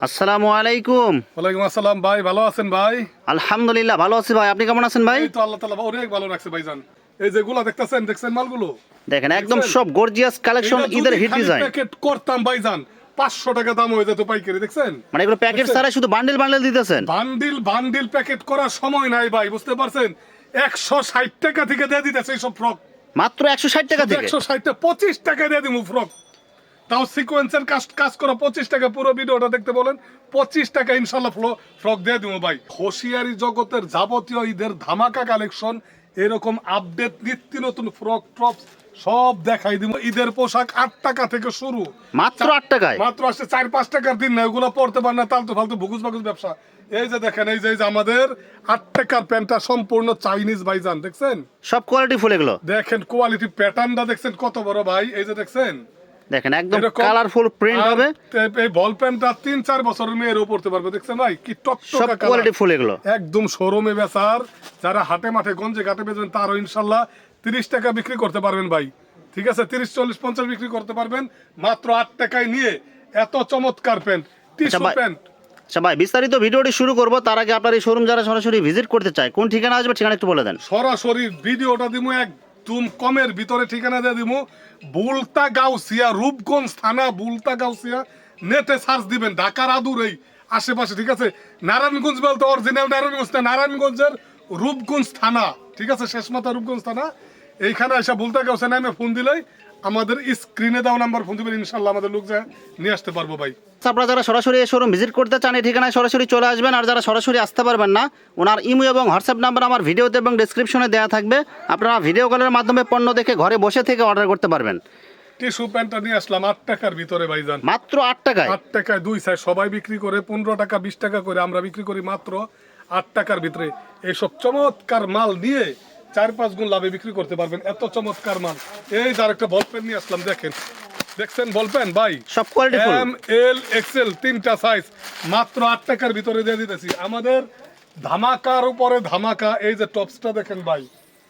আসসালামু আলাইকুম। ওয়ালাইকুম আসসালাম ভাই, ভালো আছেন ভাই? আলহামদুলিল্লাহ ভালো আছি ভাই, আপনি কেমন আছেন ভাই? এই তো আল্লাহ তাআলা অনেক ভালো রাখছে ভাইজান। এই যেগুলা দেখছেন মালগুলো? দেখেন একদম দেখছেন? সব গর্জিয়াস কালেকশন, এইটা ঈদের যদি হিট খালি ডিজাইন। প্যাকেট করতাম ভাইজান 500 টাকা দাম হয়ে যেত পাইকারি, দেখছেন? মানে এগুলো প্যাকেট দেখছেন? ছাড়া শুধু বান্ডেল বান্ডেল দিতেছেন। বান্ডিল প্যাকেট করার সময় নাই ভাই, বুঝতে পারছেন? 160 টাকা থেকে দিয়ে দিতেছে এইসব ফ্রক। মাত্র 160 টাকা থেকে। 160 টা 25 টাকা দিয়ে দিমু ফ্রক। তাও সিকোয়েন্সের কাজ করা 25 টাকা, পুরো ভিডিওটা দেখতে বলেন 25 টাকা ইনশাল্লাহ ফ্রক দিয়ে দিব ভাই। হোশিয়ারি জগতের যাবতীয় ঈদের ধামাকা কালেকশন, এরকম আপডেট নিত্য নতুন ফ্রক টপস সব দেখাই দিব। ঈদের পোশাক 8 টাকা থেকে শুরু, মাত্র 8 টাকায়। মাত্র আসছে 4-5 টাকার দিন না, ওগুলো পড়তে পার না, তালতু ফালতু ভুগুস বাগুস ব্যবসা। এই যে দেখেন, এই যে আমাদের 8 টাকার প্যান্টটা সম্পূর্ণ চাইনিজ ভাইজান, দেখছেন? সব কোয়ালিটি ফুল এগুলো। দেখেন কোয়ালিটি, প্যাটার্নটা দেখছেন কত বড় ভাই, এই যে দেখছেন? দেখেন একদম এরকম কালারফুল প্রিন্ট হবে। এই বল প্যান্টটা 3-4 বছরের মেয়েরও পড়তে পারবে, দেখছেন ভাই? কি সব টকটকা কোয়ালিটি কালার, ফুল এগুলো। একদম শোরুমে বেচার, যারা হাটে মাঠে গঞ্জে ঘাটে বেচবেন তারও ইনশাল্লাহ 30 টাকা বিক্রি করতে পারবেন ভাই। ঠিক আছে, 30-40-50 বিক্রি করতে পারবেন মাত্র 8 টাকায় নিয়ে। এত চমৎকার প্যান্ট, টিস্যু প্যান্ট। আচ্ছা ভাই, বিস্তারিত ভিডিওটি শুরু করব তার আগে আপনার এই শোরুম যারা সরাসরি ভিজিট করতে চায় কোন ঠিকানা আসবে, ঠিকানা একটু বলে দেন। সরাসরি ভিডিওটা দিমু একদম কমের ভিতরে, ঠিকানা দিয়ে দিমু বুলতা গাউসিয়া, রূপগঞ্জ থানা, বুলতা গাউসিয়া। নেটে সার্চ দিবেন, ঢাকার আদুর এই আশেপাশে, ঠিক আছে? নারায়ণগঞ্জ বলতে অরিজিনাল নারায়ণগঞ্জ না, নারায়ণগঞ্জের রূপগঞ্জ থানা, ঠিক আছে? শেষমাথা রূপগঞ্জ থানা। এইখানে এসে বুলতা গাউসিয়া নামে ফোন দিলেই আমাদের স্ক্রিনে দেওয়া নাম্বার ফোন দিবেন, ইনশাল্লাহ আমাদের লোক যায় নিয়ে আসতে পারবো ভাই। আপনারা যারা সরাসরি এই শোরুম ভিজিট করতে চান এই ঠিকানায় সরাসরি চলে আসবেন, আর যারা সরাসরি আসতে পারবেন না ওনার ইমো এবং হোয়াটসঅ্যাপ নাম্বার আমার ভিডিওতে এবং ডেসক্রিপশনে দেওয়া থাকবে। আপনারা ভিডিও কলের মাধ্যমে পণ্য দেখে ঘরে বসে থেকে অর্ডার করতে পারবেন। টিস্যু প্যান্টটা নিয়ে আসলাম 8 টাকার ভিতরে ভাইজান, মাত্র 8 টাকায়। 8 টাকায় 2 সাইজ। সবাই বিক্রি করে 15 টাকা 20 টাকা করে, আমরা বিক্রি করি মাত্র 8 টাকার ভিতরে। এইসব চমৎকার মাল নিয়ে 4-5 গুণ লাভে বিক্রি করতে পারবেন, এত চমৎকার মাল। এই যার একটা বল পেন নিয়ে আসলাম, দেখছেন বল পেন ভাই, সব quality full. M L XL 3টা সাইজ মাত্র 8 টাকার ভিতরে দিয়ে দিতেছি। আমাদের ধামাকার উপরে ধামাকা। এই যে টপসটা দেখেন ভাই,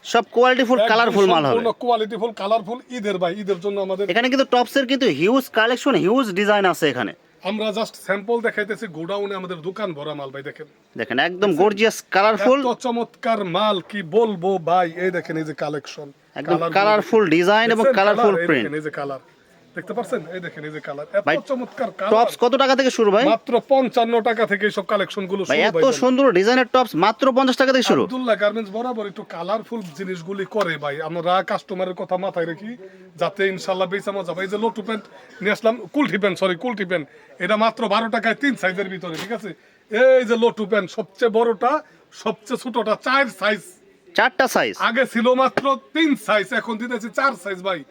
সব কোয়ালিটি ফুল কালারফুল মাল হবে। Quality full colourful. ঈদের ভাই, ঈদের জন্য আমাদের এখানে কিন্তু টপসের কিন্তু হিউজ কালেকশন, হিউজ ডিজাইন আছে এখানে। আমরা জাস্ট স্যাম্পল দেখাইতেছি, গোডাউনে আমাদের দোকান ভরা মাল ভাই। দেখেন দেখেন একদম গর্জিয়াস কালারফুল, এত চমৎকার মাল কি বলবো ভাই। এই দেখেন, এই যে কালেকশন, একদম কালারফুল ডিজাইন এবং কালারফুল প্রিন্ট। এই যে কালার দেখতে পাচ্ছেন, এই দেখেন এই যে কালার, ভাই, এত চমৎকার কালার। টপস কত টাকা থেকে শুরু ভাই? মাত্র 55 টাকা থেকে সব কালেকশন গুলো ভাই শুরু এত ভাই। সুন্দর ডিজাইনের টপস মাত্র 50 টাকা থেকে শুরু। আব্দুল্লাহ গার্মেন্টস বরাবর একটু কালারফুল জিনিসগুলি করে ভাই, আমরা কাস্টমারের কথা মাথায় রাখি যাতে ইনশাআল্লাহ বেচা মজা ভাই। এই যে লোটু প্যান্ট নিয়ে আসলাম, কুলটি প্যান্ট, এটা মাত্র 12 টাকায় 3 সাইজের ভিতরে, ঠিক আছে? এই যে লোটু প্যান্ট, সবচেয়ে বড়টা সবচেয়ে ছোটটা 4 সাইজ, 4টা সাইজ। আগে ছিল মাত্র 3 সাইজ, এখন দিতেছি 4 সাইজ ভাই।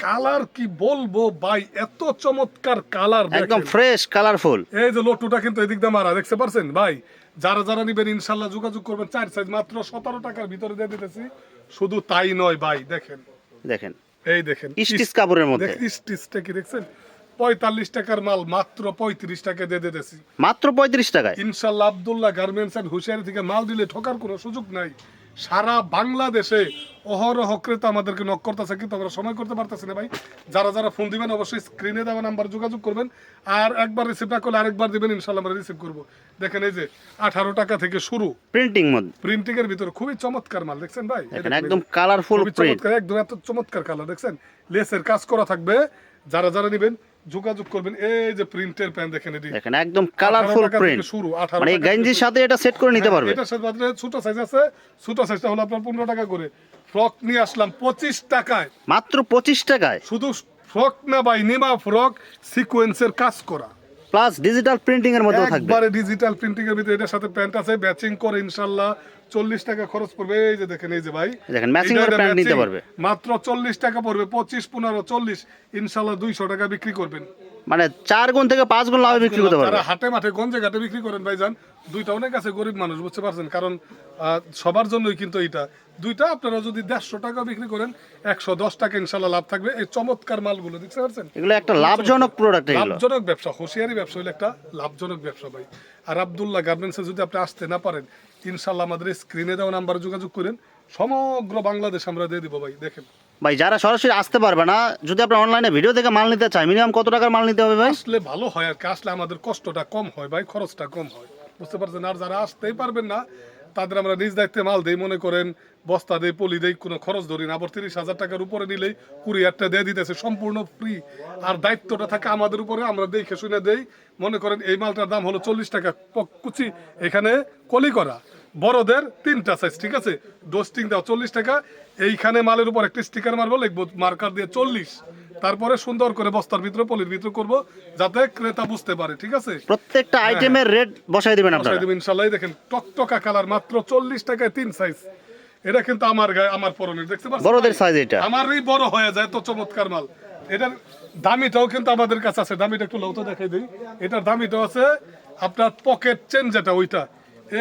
কালার কি বলবো ভাই, এত চমৎকার কালার, একদম ফ্রেশ কালারফুল। এই যে লোটুটা কিন্তু এদিক দিয়ে মারা, দেখতে পারছেন ভাই? যারা নিবেন ইনশাল্লাহ যোগাযোগ করবেন। 4 সাইজ মাত্র 17 টাকার ভিতরে দিয়ে দিতেছি। শুধু তাই নয় ভাই, দেখেন দেখেন এই দেখেন স্টিচ কাপড়ের মধ্যে, স্টিচটা কি দেখছেন? 45 টাকার মাল মাত্র 35 টাকা দিয়ে দিতেছি, মাত্র 35 টাকায়। ইনশাল্লাহ। আব্দুল্লাহ গার্মেন্টস এন্ড হুশিয়ারি থেকে মাল দিলে ঠকার কোনো সুযোগ নাই। সারা বাংলাদেশে অহরহ ক্রেতা আমাদেরকে নক করতেছে, কিন্তু আমরা সময় করতে পারতেছি না ভাই। যারা ফোন দিবেন অবশ্যই স্ক্রিনে দেওয়া নাম্বার যোগাযোগ করবেন, আর একবার রিসিভ না করলে আরেকবার দিবেন, ইনশাল্লাহ আমরা রিসিভ করবো। দেখেন এই যে 18 টাকা থেকে শুরু, প্রিন্টিং মধ্যে, প্রিন্টিং এর ভিতরে খুবই চমৎকার মাল, দেখছেন ভাই? দেখেন একদম কালারফুল প্রিন্ট, একদম এত চমৎকার কালার, দেখছেন? লেসের কাজ করা থাকবে, যারা নিবেন যোগাযোগ করবেন। এই যে প্রিন্টের প্যান্ট দেখেন, এটি দেখেন একদম কালারফুল প্রিন্ট শুরু, মানে এই গেঞ্জির সাথে এটা সেট করে নিতে পারবে। এটার সাথে ছোট সাইজ আছে, ছোট সাইজটা হলো আপনার 15 টাকা করে। ফ্রক নিয়ে আসলাম 25 টাকায়, মাত্র 25 টাকায়। শুধু ফ্রক না ভাই, নিমা ফ্রক সিকোয়েন্সের কাজ করা, প্লাস ডিজিটাল প্রিন্টিং এর মধ্যেও থাকবে। একবারে ডিজিটাল প্রিন্টিং এর ভিতরে এটার সাথে প্যান্ট আছে, ম্যাচিং করে ইনশাআল্লাহ 40 টাকা খরচ পড়বে। এই যে দেখেন, এই যে ভাই দেখেন ম্যাচিং করে প্যান্ট নিতে পারবে, মাত্র 40 টাকা পড়বে। 25 15 40 ইনশাআল্লাহ 200 টাকা বিক্রি করবেন। মানে 4 গুণ থেকে 5 গুণ লাভে বিক্রি করতে পারবে। যারা হাটে মাঠে গঞ্জে ঘাটে বিক্রি করেন ভাইজান, দুইটা অনেক আছে গরিব মানুষ, বুঝতে পারছেন? কারণ সবার জন্যই কিন্তু এটা দুইটা। আপনারা যদি 150 টাকা বিক্রি করেন 110 টাকা ইনশাআল্লাহ লাভ থাকবে। এই চমৎকার মালগুলো দেখতে পাচ্ছেন, এগুলো একটা লাভজনক প্রোডাক্ট, এগুলো লাভজনক ব্যবসা। হুশিয়ারি ব্যবসা হলো একটা লাভজনক ব্যবসা ভাই। আর আব্দুল্লাহ গার্মেন্টসে যদি আপনি আসতে না পারেন, ইনশাআল্লাহ আমাদের স্ক্রিনে দেওয়া নাম্বারে যোগাযোগ করেন, সমগ্র বাংলাদেশ আমরা দিয়ে দিব ভাই। দেখেন ভাই যারা সরাসরি আসতে পারবে না, যদি আপনার অনলাইনে ভিডিও থেকে মাল নিতে চায়, মিনিমাম কত টাকার মাল নিতে হবে ভাই? আসলে ভালো হয় আর কি, আসলে আমাদের কষ্টটা কম হয় ভাই, খরচটা কম হয়, বুঝতে পারছেন। আর যারা আসতেই পারবেন না তাদের আমরা নিজ দায়িত্বে মাল দেই, মনে করেন বস্তা দেই, পলি দেই, কোনো খরচ ধরি না। আবার 30,000 টাকার উপরে নিলেই কুরিয়ারটা দিয়ে দিতেছে সম্পূর্ণ ফ্রি। আর দায়িত্বটা থাকে আমাদের উপরে, আমরা দেখে শুনে দেই। মনে করেন এই মালটার দাম হলো 40 টাকা কুচি, এখানে কলি করা, বড়দের 3টা সাইজ, ঠিক আছে, ডোস্টিং দাও 40 টাকা। এইখানে মালের উপর একটা স্টিকার মারবো, লিখবো মার্কার দিয়ে 40, তারপরে সুন্দর করে বস্তার ভিতরে পলির ভিতরে করব, যাতে ক্রেতা বুঝতে পারে, ঠিক আছে। প্রত্যেকটা আইটেমের রেট বসাই দিবেন আপনারা? বসাই দেব ইনশাআল্লাহ। দেখেন টকটকা কালার, মাত্র 40 টাকায় 3 সাইজ। এটা কিন্তু আমার গায়ে, আমার পরনের, দেখতে পাচ্ছেন বড়দের সাইজ এটা? আমারই বড় হয়ে যায়, তো চমৎকার মাল। এটার দামিটাও কিন্তু আমাদের কাছে আছে, দামিটা একটু লও তো, দেখাই দিই। এটার দামিটাও আছে আপনার পকেট চেন যেটা, ওইটা।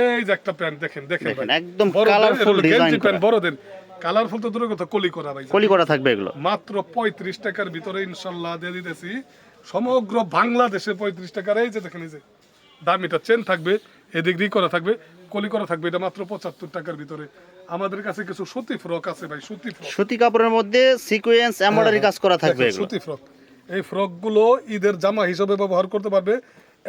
এই যে একটা প্যান্ট দেখেন, দেখেন ভাই, একদম বড়দের, কালারফুল ডিজাইন গেঞ্জি করা। প্যান্ট বড়দের, কালারফুল তো দূরের কথা, কলি করা ভাই, কলি করা থাকবে এগুলো? মাত্র 35 টাকার ভিতরে ইনশাল্লাহ দিয়ে দিতেছি সমগ্র বাংলাদেশে। 35 টাকার, এই যে দেখেন, এই যে দামিটা চেন থাকবে, এদিক দিয়ে করা থাকবে, কলি করা থাকবে। এটা মাত্র 75 টাকার ভিতরে। আমাদের কাছে কিছু সুতি ফ্রক আছে ভাই, সুতি ফ্রক, সুতি কাপড়ের মধ্যে সিকোয়েন্স এমব্রয়ডারি কাজ করা থাকবে দেখেন, এগুলো। সুতি ফ্রক। এই ফ্রক গুলো ঈদের জামা হিসেবে ব্যবহার করতে পারবে।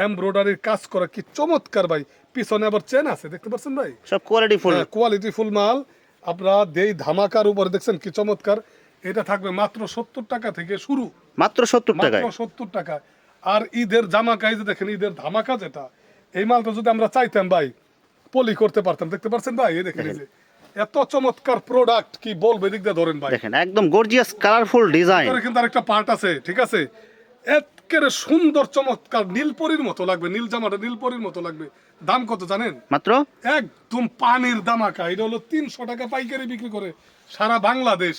এমব্রয়ডারির কাজ করা, কি চমৎকার ভাই। পিছনে আবার চেন আছে, দেখতে পাচ্ছেন ভাই, সব কোয়ালিটি ফুল। কোয়ালিটি ফুল মাল। আপনারা দেই ধামাকার উপরে, দেখছেন কি চমৎকার। এটা থাকবে মাত্র 70 টাকা থেকে শুরু, মাত্র 70 টাকায়। মাত্র 70 টাকা। আর ঈদের জামাকা, এই যে দেখেন ঈদের ধামাকা যেটা, এই মালটা যদি আমরা চাইতাম ভাই, পলি করতে পারতাম, দেখতে পাচ্ছেন ভাই, এই দেখেন, এই যে এত চমৎকার প্রোডাক্ট, কি বলবো, এদিক দিয়ে ধরেন ভাই, দেখেন একদম গর্জিয়াস কালারফুল ডিজাইন। এখানে কিন্তু আরেকটা পার্ট আছে, ঠিক আছে, একেবারে সুন্দর চমৎকার, নীলপরির মতো লাগবে, নীল জামাটা নীলপরির মতো লাগবে। দাম কত জানেন? মাত্র একদম পানির দামাকা। এটা হলো 300 টাকা পাইকারি বিক্রি করে সারা বাংলাদেশ।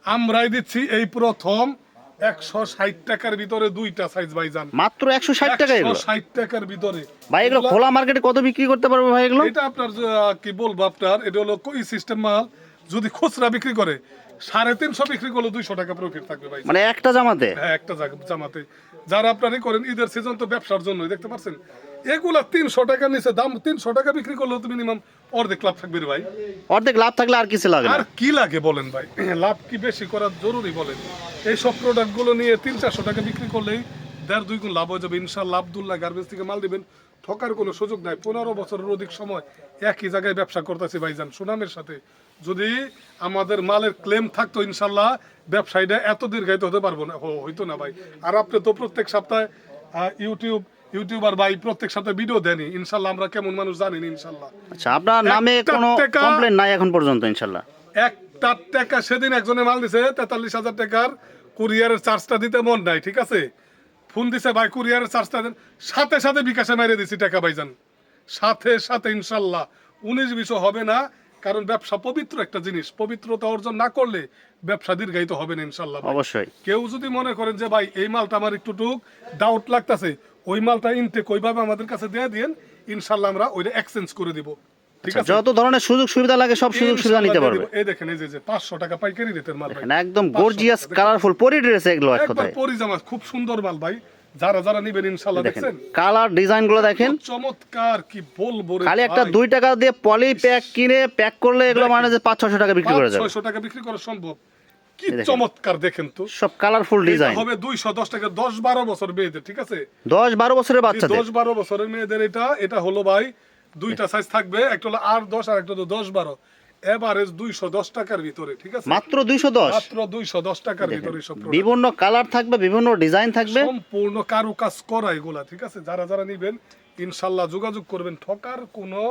আমরাই দিচ্ছি এই প্রথম 160 টাকার ভিতরে 2টা সাইজ ভাইজান, মাত্র 160 টাকা এগুলো? 160 টাকার ভিতরে ভাই এগুলো খোলা মার্কেটে কত বিক্রি করতে পারবে ভাই এগুলো? এটা আপনার কি বলবো, আপনার এটা হলো কই সিস্টেম মাল। যদি খুচরা বিক্রি করে 350 বিক্রি করলে 200 টাকা প্রফিট থাকবে ভাই, মানে একটা জামাতে? হ্যাঁ, একটা জামাতে। যারা আপনারই করেন ঈদের সিজন তো ব্যবসার জন্য, দেখতে পাচ্ছেন এগুলা 300 টাকার নিচে দাম, 300 টাকা বিক্রি করলে তো মিনিমাম অর্ধেক লাভ থাকবে রে ভাই। অর্ধেক লাভ থাকলে আর কিছু লাগে না। আর কি লাগে বলেন ভাই, লাভ কি বেশি করা জরুরি বলেন? এই সব প্রোডাক্ট গুলো নিয়ে 300-400 টাকা বিক্রি করলেই 1.5-2 গুণ লাভ হয়ে যাবে ইনশাআল্লাহ। আব্দুল্লাহ গার্মেন্টস থেকে মাল দিবেন, ঠকার কোনো সুযোগ নাই। 15 বছরের অধিক সময় একই জায়গায় ব্যবসা করতেছি ভাইজান, সুনামের সাথে। যদি আমাদের মালের ক্লেম থাকতো ইনশাআল্লাহ, ব্যবসায়ীরা এত দীর্ঘায়িত হতে পারবো না, হইতো না ভাই। আর আপনি তো প্রত্যেক সপ্তাহে ইউটিউবার ভাই, প্রত্যেক সপ্তাহে ভিডিও দেনি, ইনশাআল্লাহ আমরা কেমন মানুষ জানেন ইনশাআল্লাহ। আচ্ছা, আপনার নামে একটা কোনো টাকা- কমপ্লেইন নাই এখন পর্যন্ত ইনশাআল্লাহ? একটা টাকা সেদিন একজনে মাল দিছে 43,000 টাকার, কুরিয়ারের চার্জটা দিতে মন নাই, ঠিক আছে, ফোন দিছে ভাই কুরিয়ারের চার্জটা দেন, সাথে সাথে বিকাশে মেরে দিছি টাকা ভাইজান, সাথে সাথে ইনশাল্লাহ। 19-20 হবে না, কারণ ব্যবসা পবিত্র একটা জিনিস, পবিত্রতা অর্জন না করলে ব্যবসা দীর্ঘায়িত হবে না ইনশাল্লাহ ভাই। অবশ্যই। কেউ যদি মনে করেন যে ভাই এই মালটা আমার একটু ডাউট লাগতেছে, ওই মালটা ইনটেক ওইভাবে আমাদের কাছে দিয়ে দিন, ইনশাল্লাহ আমরা ওইটা এক্সচেঞ্জ করে দিব, ঠিক আছে। যত ধরনের সুযোগ সুবিধা লাগে সব সুযোগ সুবিধা নিতে পারবে। এই দেখেন, এই যে 500 টাকা পাইকারি রেটের মাল ভাই, দেখেন একদম গর্জিয়াস কালারফুল পরি ড্রেস এগুলো এক একবার কথায়। পরিজামা, খুব সুন্দর মাল ভাই। যারা যারা নিবেন ইনশাআল্লাহ, দেখেন দেখছেন কালার ডিজাইন গুলো দেখেন, চমৎকার, কি বলবো রে খালি একটা ভাই। 2 টাকা দিয়ে পলি প্যাক কিনে প্যাক করলে এগুলো মানে যে 500-600 টাকা বিক্রি করে যাবে। 500-600 টাকা বিক্রি করা সম্ভব, কি দেখেন। চমৎকার দেখেন তো। সব কালারফুল এটা ডিজাইন। হবে 210 টাকা, 10-12 বছর মেয়েদের, ঠিক আছে, 10-12 বছরের বাচ্চাদের। 10-12 বছরের মেয়েদের। এটা হলো ভাই 2টা সাইজ থাকবে, একটা হলো 8-10 আর একটা হলো 10-12, এভারেজ 210 টাকার ভিতরে, ঠিক আছে, মাত্র 210। মাত্র 210 টাকার ভিতরে সব product। বিভিন্ন কালার থাকবে, বিভিন্ন ডিজাইন থাকবে। সম্পূর্ণ কারুকাজ করা এগুলা, ঠিক আছে। যারা যারা নিবেন ইনশাআল্লাহ যোগাযোগ করবেন, ঠকার কোনো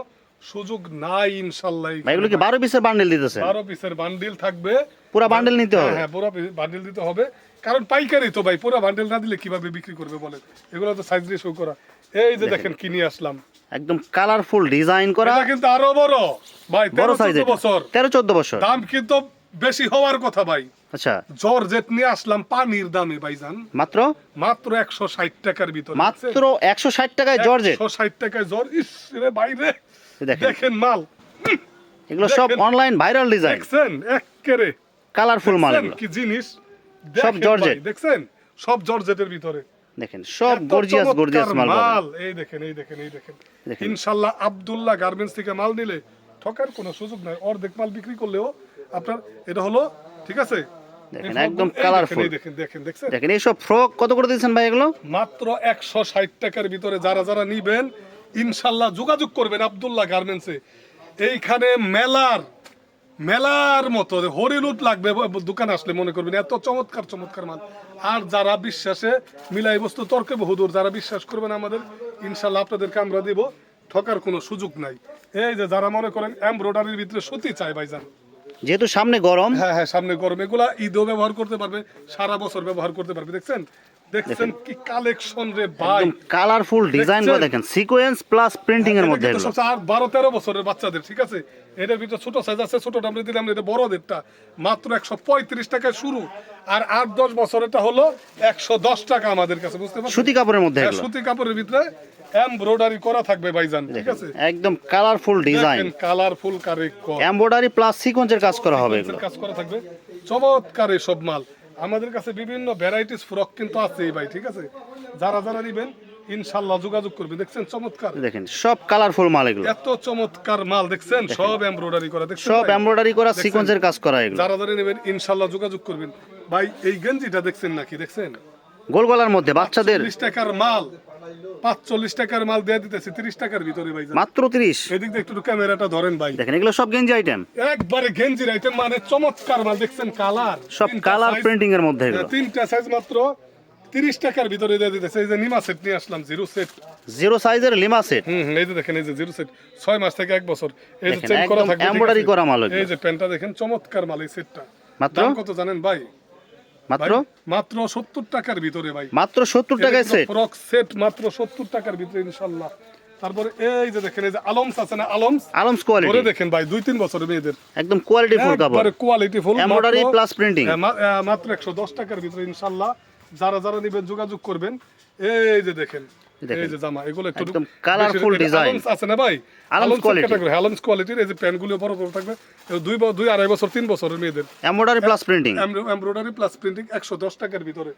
সুযোগ নাই ইনশাআল্লাহ। ভাই এগুলো কি 12 পিসের বান্ডেল দিতেছে? 12 পিসের বান্ডিল থাকবে, পুরো বান্ডেল নিতে হবে? হ্যাঁ, পুরো বান্ডিল দিতে হবে, কারণ পাইকারি তো ভাই, পুরো বান্ডিল না দিলে কিভাবে বিক্রি করবে বলেন? এগুলো তো সাইজ রেশিও করা। এই যে দেখেন কি নিয়ে আসলাম, একদম কালারফুল ডিজাইন করা, এটা কিন্তু আরো বড় ভাই, বড় সাইজ 13-14 বছর। 13-14 বছর। দাম কিন্তু বেশি হওয়ার কথা ভাই। আচ্ছা, জর্জেট নিয়ে আসলাম পানির দামে ভাইজান, মাত্র মাত্র 160 টাকার ভিতরে, মাত্র 160 টাকায় জর্জেট। 160 টাকায় ইস রে বাইরে, দেখেন দেখেন মাল, এগুলো সব দেখেন। অনলাইন ভাইরাল ডিজাইন, দেখছেন এক্কেরে কালারফুল মাল দেখছেন এগুলো। কি জিনিস, সব দেখেন জর্জেট। ভাই, দেখছেন সব জর্জেটের ভিতরে, দেখেন সব এত গর্জিয়াস চমৎকার গর্জিয়াস মাল পাবেন। মাল। এই দেখেন, এই দেখেন, এই দেখেন, দেখেন। ইনশাআল্লাহ আব্দুল্লাহ গার্মেন্টস থেকে মাল নিলে ঠকার কোনো সুযোগ নাই। অর্ধেক মাল বিক্রি করলেও আপনার এটা হলো, ঠিক আছে, দেখেন এই একদম ফ্রকগুলো- এই কালারফুল। দেখেন দেখেন দেখছেন দেখেন এইসব ফ্রক কত করে দিচ্ছেন ভাই এগুলো? মাত্র 160 টাকার ভিতরে যারা যারা নিবেন ইনশাল্লাহ যোগাযোগ করবেন আব্দুল্লাহ গার্মেন্টসে। এইখানে মেলার মতো হরিলুট লাগবে দোকান আসলে মনে করবেন এত চমৎকার চমৎকার মাল। আর যারা বিশ্বাসে মিলাই বস্তু তর্কে বহুদূর, যারা বিশ্বাস করবেন আমাদের ইনশাল্লাহ আপনাদেরকে আমরা দিব, ঠকার কোনো সুযোগ নাই। এই যে যারা মনে করেন এমব্রয়ডারির ভিতরে সুতি চাই ভাইজান, যেহেতু সামনে গরম, হ্যাঁ হ্যাঁ সামনে গরম, এগুলা ঈদও ব্যবহার করতে পারবে, সারা বছর ব্যবহার করতে পারবে। দেখছেন দেখছেন কি কালেকশন রে ভাই, একদম কালারফুল ডিজাইন গুলো দেখেন, সিকোয়েন্স প্লাস প্রিন্টিং এর মধ্যে এগুলো। 12-13 বছরের বাচ্চাদের, ঠিক আছে, এটার ভিতরে ছোট সাইজ আছে, ছোটটা আমরা দিলাম, এটা বড়দেরটা মাত্র 135 টাকায় শুরু, আর 8-10 বছরেরটা হলো 110 টাকা আমাদের কাছে, বুঝতে পারছেন? সুতি কাপড়ের মধ্যে হ্যাঁ, এগুলো, সুতি কাপড়ের ভিতরে এমব্রয়ডারি করা থাকবে ভাইজান, ঠিক আছে, একদম কালারফুল ডিজাইন, দেখেন কালারফুল কারিগর, এমব্রয়ডারি প্লাস সিকোয়েন্সের কাজ করা হবে এগুলো। কাজ করা থাকবে, চমৎকার এই সব মাল। আমাদের কাছে বিভিন্ন ভ্যারাইটিস ফ্রক কিন্তু আছেই ভাই, ঠিক আছে, যারা যারা নিবেন ইনশাআল্লাহ যোগাযোগ করবে। দেখছেন চমৎকার, দেখেন সব কালারফুল মাল এগুলো, এত চমৎকার মাল, দেখছেন সব এমব্রয়ডারি করা, দেখছেন সব ভাই? এমব্রয়ডারি করা দেখছেন? সিকোয়েন্সের কাজ করা এগুলো। যারা যারা নেবেন ইনশাআল্লাহ যোগাযোগ করবেন ভাই। এই গেঞ্জিটা দেখছেন নাকি, দেখছেন গোল গলার মধ্যে বাচ্চাদের 40 টাকার মাল, 45 টাকার মাল দিয়ে দিতেছি 30 টাকার ভিতরে ভাই। মাত্র 30। এদিক দিয়ে একটু ক্যামেরাটা ধরেন ভাই, দেখেন এগুলো সব গেঞ্জি আইটেম, একবারে গেঞ্জির আইটেম, মানে চমৎকার মাল, দেখছেন কালার, সব কালার প্রিন্টিং এর মধ্যে এগুলো। তিনটা সাইজ মাত্র 30 টাকার ভিতরে দিয়ে দিতেছে। এই যে নিমা সেট নিয়ে আসলাম, জিরো সেট, জিরো সাইজের লিমা সেট, এই যে দেখেন, এই যে জিরো সেট 6 মাস থেকে 1 বছর, এই যে দেখেন, চেন করা একদম থাকবে, ঠিক এমব্রয়ডারি আছে? করা মাল এগুলো। এই যে প্যান্টটা দেখেন চমৎকার মাল, এই সেটটা মাত্র দাম কত জানেন ভাই? মাত্র ভাই, মাত্র 70 টাকার ভিতরে ভাই, মাত্র 70 টাকায় সেট, ফ্রক সেট মাত্র 70 টাকার ভিতরে ইনশাআল্লাহ। তারপরে এই যে দেখেন, এই যে আলমস আছে না, আলমস আলমস ধরে কোয়ালিটি, দেখেন ভাই, 2-3 বছরের মেয়েদের একদম কোয়ালিটি ফুল কাপড়, একবারে quality full, embroidery plus printing, মাত্র 110 টাকার ভিতরে ইনশাআল্লাহ। যারা যারা নেবেন যোগাযোগ করবেন। এই যে দেখেন, এই যে জামা, এগুলো একটু একদম কালারফুল ডিজাইন আছে না ভাই, আলমস কোয়ালিটি, আলমস কোয়ালিটির। এই যে প্যান্টগুলো বড় বড় থাকবে, 2-2.5 বছর 3 বছরের মেয়েদের, embroidery plus printing, embroidery plus printing 110 টাকার ভিতরে।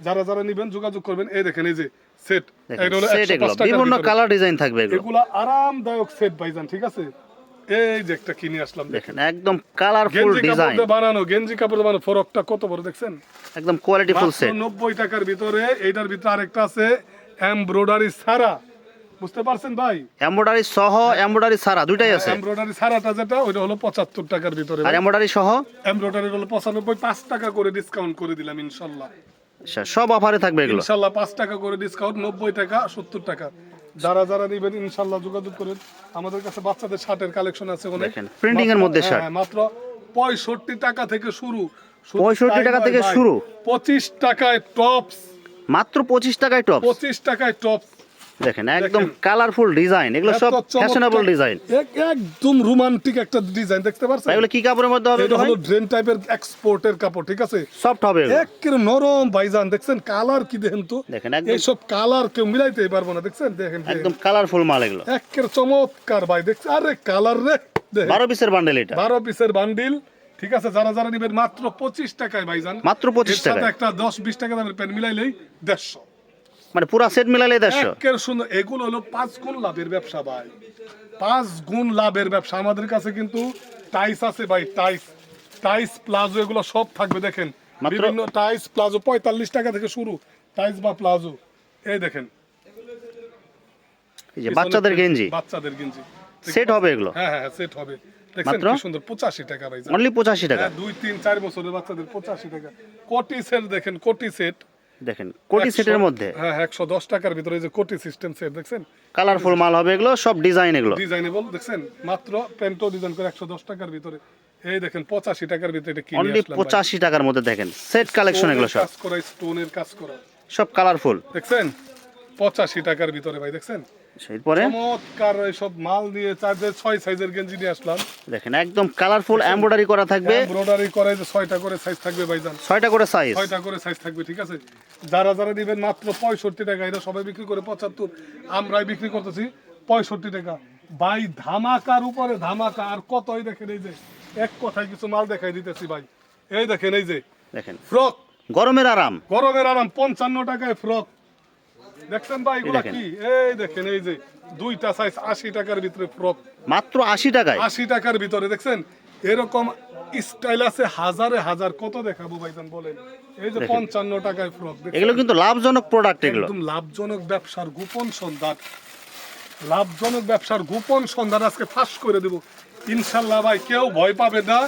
যারা যারা নেবেন যোগাযোগ করবেন। এই দেখেন, এই যে সেট, এটা হলো সেট, 105 এগুলো টাকার বিভিন্ন ভিতরে। কালার ডিজাইন থাকবে এগুলো, এগুলা আরামদায়ক সেট ভাইজান, ঠিক আছে। এই যে একটা কিনে আসলাম, দেখেন দেখেন একদম কালারফুল গেঞ্জি ডিজাইন, কাপড় দিয়ে বানানো, গেঞ্জি কাপড় দিয়ে বানানো, ফরকটা কত বড় দেখছেন, একদম কোয়ালিটি ফুল মাত্র সেট। 90 টাকার ভিতরে। এইটার ভিতরে আরেকটা আছে এমব্রয়ডারি ছাড়া, বুঝতে পারছেন ভাই? এমব্রয়ডারি সহ এমব্রয়ডারি সারা দুইটাই আছে, এমব্রয়ডারি ছাড়াটা যেটা, ওইটা হলো 75 টাকার ভিতরে, আর এমব্রয়ডারি সহ এমব্রয়ডারি হলো 95, 5 টাকা করে ডিসকাউন্ট করে দিলাম ইনশাআল্লাহ। আচ্ছা, সব অফারে থাকবে এগুলো। ইনশাআল্লাহ 5 টাকা করে ডিসকাউন্ট, 90 টাকা 70 টাকা। যারা যারা নেবেন ইনশাআল্লাহ যোগাযোগ করেন। আমাদের কাছে বাচ্চাদের শার্টের কালেকশন আছে অনেক, দেখেন প্রিন্টিং এর মধ্যে শার্ট, মাত্র 65 টাকা থেকে শুরু, 65 টাকা থেকে শুরু, 25 টাকায় টপস, মাত্র 25 টাকায় টপ, 25 টাকায় টপস। দেখেন একদম কালারফুল ডিজাইন, এগুলো সব ফ্যাশনেবল ডিজাইন, একদম রোমান্টিক একটা ডিজাইন, দেখতে পাচ্ছেন? এগুলো কি কাপড়ের মধ্যে হবে? এটা হলো ড্রেন টাইপের এক্সপোর্টের কাপড়, ঠিক আছে, সফট হবে এগুলো, একের নরম ভাইজান। দেখছেন কালার কি, দেখেন তো, দেখেন একদম এইসব কালার কেউ মিলাইতেই পারবো না, দেখছেন, দেখেন একদম কালারফুল মাল এগুলো, একের চমৎকার ভাই, দেখছেন, আরে কালার রে, 12 পিসের বান্ডেল এটা, 12 পিসের বান্ডিল, ঠিক আছে। যারা যারা নেবেন মাত্র 25 টাকায় ভাইজান, মাত্র 25 এর সাথে টাকায়, একটা 10-20 টাকা দামের প্যান্ট মিলাইলেই 150, মানে পুরো সেট মিলালে 150। একের সুন্দর। এগুলো হলো 5 গুণ লাভের ব্যবসা ভাই, 5 গুণ লাভের ব্যবসা। আমাদের কাছে কিন্তু টাইস আছে ভাই, টাইস প্লাজো, এগুলো সব থাকবে, দেখেন মাত্র- বিভিন্ন টাইস প্লাজো 45 টাকা থেকে শুরু, টাইস বা প্লাজো। এই দেখেন এই যে বাচ্চাদের গেঞ্জি, বাচ্চাদের গেঞ্জি সেট হবে এগুলো, হ্যাঁ হ্যাঁ সেট হবে, দেখছেন মাত্র কি সুন্দর, 85 টাকা ভাই, অনলি 85 টাকা। 2-3-4 বছরের বাচ্চাদের 85 টাকা। কোটি সেট দেখেন, কোটি সেট, দেখেন কোটি সেটের মধ্যে হ্যাঁ 110 টাকার ভিতরে, এই যে কোটি সিস্টেম সেট, দেখছেন কালারফুল মাল হবে এগুলো, সব ডিজাইন এগুলো, ডিজাইনেবল, দেখছেন মাত্র প্যান্টও ডিজাইন করে 110 টাকার ভিতরে। এই দেখেন 85 টাকার ভিতরে এটা কিনে অনলি আসলাম 85 টাকার মধ্যে, দেখেন সেট কালেকশন এগুলো সব, কাজ করা, স্টোনের কাজ করা, সব কালারফুল। দেখছেন 85 টাকার ভিতরে ভাই, দেখছেন এরপরে চমৎকার এইসব মাল নিয়ে 4-6 সাইজের গেঞ্জি নিয়ে আসলাম, দেখেন একদম কালারফুল এমব্রয়ডারি করা থাকবে, এমব্রয়ডারি করে, যে 6টা করে সাইজ থাকবে ভাইজান, 6টা করে সাইজ, 6টা করে সাইজ থাকবে, ঠিক আছে। যারা যারা নেবেন মাত্র 65 টাকা, এটা সবাই বিক্রি করে 75, আমরাই বিক্রি করতেছি 65 টাকা ভাই। ধামাকার উপরে ধামাকা, আর কতই দেখেন, এই যে এক কথায় কিছু মাল দেখাই দিতেছি ভাই। এই দেখেন, এই যে দেখেন ফ্রক, গরমের আরাম, গরমের আরাম, 55 টাকায় ফ্রক, দেখছেন ভাই এগুলা দেখেন। কি? এই দেখেন, এই যে দুইটা সাইজ 80 টাকার ভিতরে ফ্রক, মাত্র 80 টাকায়, 80 টাকার ভিতরে, দেখছেন এরকম স্টাইল আছে হাজারে হাজার, কত দেখাবো ভাইজান বলেন। এই যে 55 টাকায় ফ্রক, এগুলো কিন্তু লাভজনক প্রোডাক্ট এগুলো। একদম লাভজনক ব্যবসার গোপন সন্ধান, লাভজনক ব্যবসার গোপন সন্ধান আজকে ফাঁস করে দেব ইনশাল্লাহ ভাই। কেউ ভয় পাবে না,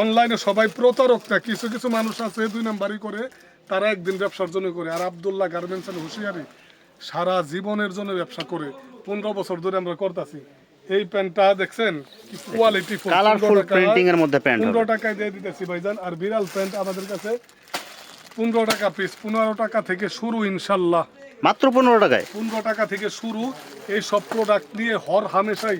অনলাইনে সবাই প্রতারক না, কিছু কিছু মানুষ আছে 2 নাম্বারই করে, তারা একদিন ব্যবসার জন্য করে। আর আব্দুল্লাহ গার্মেন্টসের হুঁশিয়ারি সারা জীবনের জন্য ব্যবসা করে, 15 বছর ধরে আমরা করতেছি। এই প্যান্টটা দেখছেন কি কোয়ালিটি, কালারফুল প্রিন্টিং এর মধ্যে প্যান্ট 15 টাকায় দিয়ে দিতেছি ভাইজান। আর বিড়াল প্যান্ট আমাদের কাছে 15 টাকা পিস, 15 টাকা থেকে শুরু ইনশাল্লাহ, মাত্র 15 টাকায়। 15 টাকা থেকে শুরু। এই সব প্রোডাক্ট নিয়ে হর হামেশাই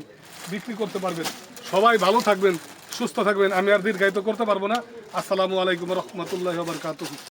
বিক্রি করতে পারবেন। সবাই ভালো থাকবেন, সুস্থ থাকবেন। আমি আর দীর্ঘায়িত করতে পারবো না। আসসালামু আলাইকুম রহমতুল্লাহ বারকাতুহু।